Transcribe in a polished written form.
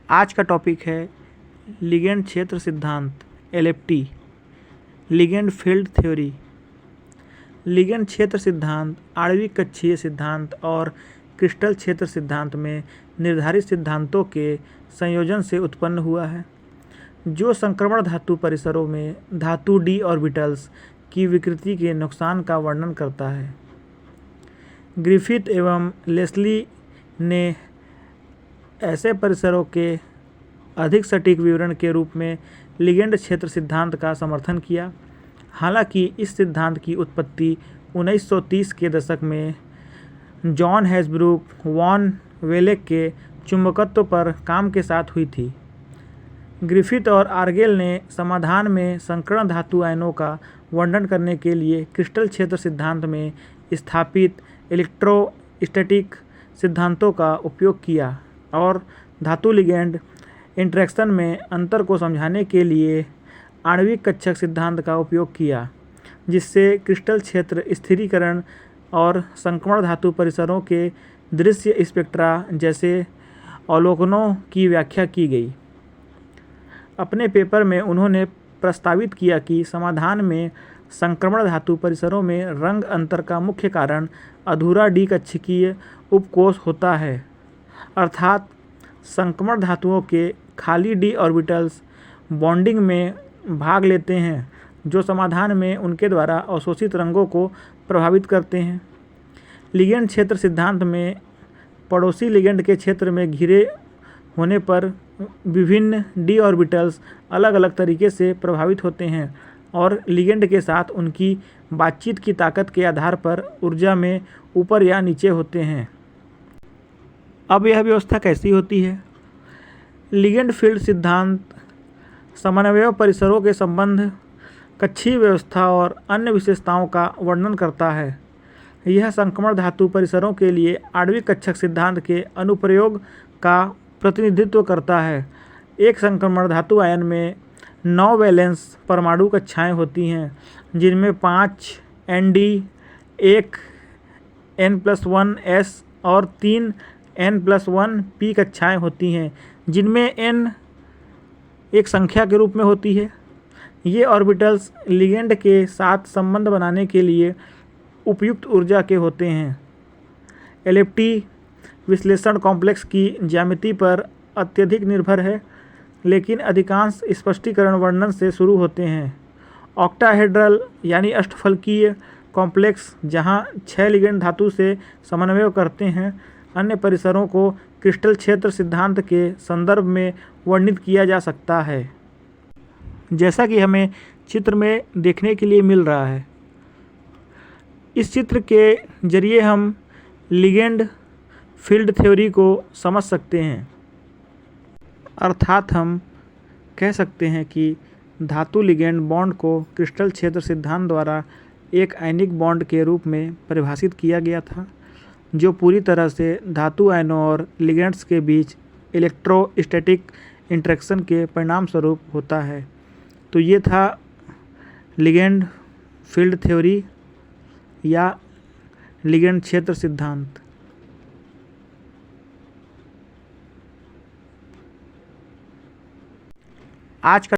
आज का टॉपिक है लिगेंड क्षेत्र सिद्धांत LFT, ligand field theory. Ligand क्षेत्र सिद्धांत आणविक कक्षीय सिद्धांत और क्रिस्टल क्षेत्र सिद्धांत में निर्धारित सिद्धांतों के संयोजन से उत्पन्न हुआ है, जो संक्रमण धातु परिसरों में धातु d ऑर्बिटल्स की विकृति के नुकसान का वर्णन करता है। ग्रिफिथ एवं लेस्ली ने ऐसे परिसरों के अधिक सटीक विवरण के रूप में लिगेंड क्षेत्र सिद्धांत का समर्थन किया। हालांकि इस सिद्धांत की उत्पत्ति 1930 के दशक में जॉन हेज़ब्रूक वॉन वेलेक के चुंबकत्व पर काम के साथ हुई थी। ग्रिफिथ और आर्गेल ने समाधान में संकर्ण धातु आयनों का वर्णन करने के लिए क्रिस्टल क्षेत्र सिद्धांत में स्थापित इलेक्ट्रोस्टैटिक सिद्धांतों का उपयोग किया और धातु लिगेंड इंटरैक्शन में अंतर को समझाने के लिए आणविक कक्षक सिद्धांत का उपयोग किया, जिससे क्रिस्टल क्षेत्र स्थिरीकरण और संक्रमण धातु परिसरों के दृश्य स्पेक्ट्रा जैसे अवलोकनों की व्याख्या की गई। अपने पेपर में उन्होंने प्रस्तावित किया कि समाधान में संक्रमण धातु परिसरों में रंग अंतर का मुख्य कारण अधूरा डी कक्षीय उपकोष होता है, अर्थात संक्रमण धातुओं के खाली डी ऑर्बिटल्स बॉन्डिंग में भाग लेते हैं, जो समाधान में उनके द्वारा अवशोषित रंगों को प्रभावित करते हैं। लिगेंड क्षेत्र सिद्धांत में पड़ोसी लिगेंड के क्षेत्र में घिरे होने पर विभिन्न डी ऑर्बिटल्स अलग अलग तरीके से प्रभावित होते हैं और लिगेंड के साथ उनकी बातचीत की ताकत के आधार पर ऊर्जा में ऊपर या नीचे होते हैं। अब यह व्यवस्था कैसी होती है? लिगेंड फील्ड सिद्धांत समन्वय परिसरों के संबंध, कक्षीय व्यवस्था और अन्य विशेषताओं का वर्णन करता है। यह संक्रमण धातु परिसरों के लिए आणविक कक्षक सिद्धांत के अनुप्रयोग का प्रतिनिधित्व करता है। एक संक्रमण धातु आयन में 9 वैलेंस परमाणु कक्षाएं होती हैं, जिनमें 5 Nd, 1 N+1 s और 3 N+1 p कक्षाएं होती हैं, जिनमें n एक संख्या के रूप में होती है। ये ऑर्बिटल्स लिगेंड के साथ संबंध बनाने के लिए उपयुक्त ऊर्जा के होते हैं। LFT विश्लेषण कॉम्प्लेक्स की ज्यामिति पर अत्यधिक निर्भर है, लेकिन अधिकांश स्पष्टीकरण वर्णन से शुरू होते हैं। ऑक्टाहेड्रल यानी अष्टफलकीय कॉम्प्लेक्स, जहां 6 लिगेंड धातु से समन्वय करते हैं, अन्य परिसरों को क्रिस्टल क्षेत्र सिद्धांत के संदर्भ में वर्णित किया जा सकता है, जैसा कि हमें चित्र में देखने के लिए मिल रहा है। इस चित्र के जरिए हम लिगेंड फील्ड थ्योरी को समझ सकते हैं, अर्थात हम कह सकते हैं कि धातु लिगेंड बॉन्ड को क्रिस्टल क्षेत्र सिद्धांत द्वारा एक आयनिक बॉन्ड के रूप में परिभाषित किया गया था, जो पूरी तरह से धातु आयनों और लिगेंड्स के बीच इलेक्ट्रोस्टैटिक इंटरेक्शन के परिणाम स्वरूप होता है। तो ये था लिगेंड फील्ड थ्योरी या लिगेंड क्षेत्र सिद्धांत। आज का